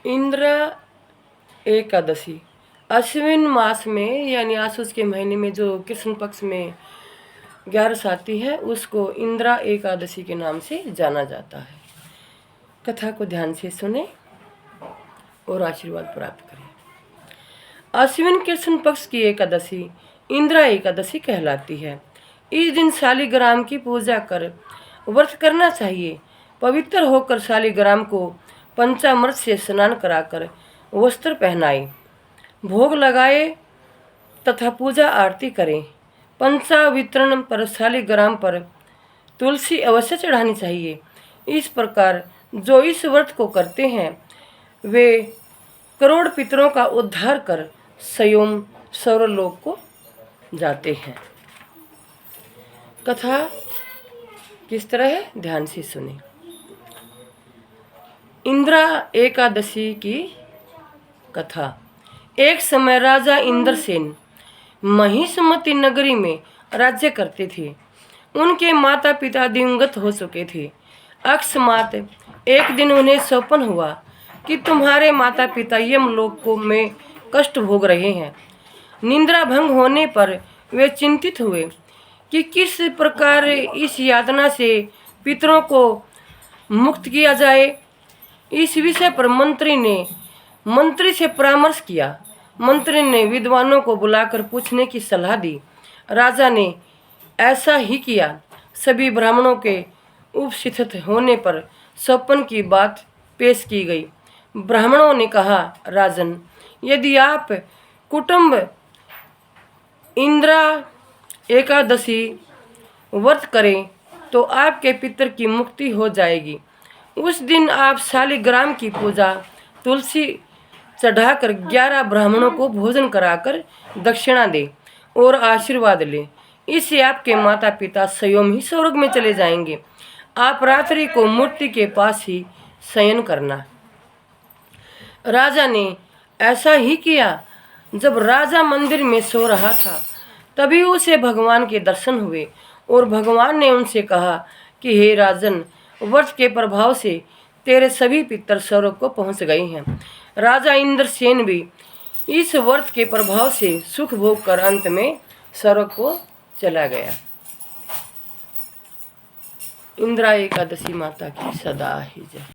इंद्र एकादशी अश्विन मास में यानी आसुस के महीने में जो कृष्ण पक्ष में 11 आती है उसको इंद्रा एकादशी के नाम से जाना जाता है। कथा को ध्यान से सुने और आशीर्वाद प्राप्त करें। अश्विन कृष्ण पक्ष की एकादशी इंद्रा एकादशी कहलाती है। इस दिन शालिग्राम की पूजा कर व्रत करना चाहिए। पवित्र होकर शालिग्राम को पंचामृत से स्नान कराकर वस्त्र पहनाए, भोग लगाए तथा पूजा आरती करें। पंचावितरण पर शालिग्राम पर तुलसी अवश्य चढ़ानी चाहिए। इस प्रकार जो इस व्रत को करते हैं वे करोड़ पितरों का उद्धार कर स्वयं स्वर्गलोक को जाते हैं। कथा किस तरह है, ध्यान से सुने। इंद्रा एकादशी की कथा। एक समय राजा इंद्रसेन महिष्मति नगरी में राज्य करते थे। उनके माता पिता दिवंगत हो चुके थे। अकस्मात एक दिन उन्हें स्वप्न हुआ कि तुम्हारे माता पिता यमलोक को में कष्ट भोग रहे हैं। निद्रा भंग होने पर वे चिंतित हुए कि किस प्रकार इस यातना से पितरों को मुक्त किया जाए। इस विषय पर मंत्री से परामर्श किया। मंत्री ने विद्वानों को बुलाकर पूछने की सलाह दी। राजा ने ऐसा ही किया। सभी ब्राह्मणों के उपस्थित होने पर स्वप्न की बात पेश की गई। ब्राह्मणों ने कहा, राजन, यदि आप कुटुंब इंद्रा एकादशी व्रत करें तो आपके पितर की मुक्ति हो जाएगी। उस दिन आप शालिग्राम की पूजा, तुलसी चढ़ाकर 11 ब्राह्मणों को भोजन कराकर दक्षिणा दें और आशीर्वाद लें। इससे आपके माता पिता स्वयं ही स्वर्ग में चले जाएंगे। आप रात्रि को मूर्ति के पास ही शयन करना। राजा ने ऐसा ही किया। जब राजा मंदिर में सो रहा था तभी उसे भगवान के दर्शन हुए और भगवान ने उनसे कहा कि हे राजन, व्रत के प्रभाव से तेरे सभी पितर स्वर्ग को पहुंच गए हैं। राजा इंद्रसेन भी इस व्रत के प्रभाव से सुख भोग कर अंत में स्वर्ग को चला गया। इंद्रा एकादशी माता की सदा ही जय।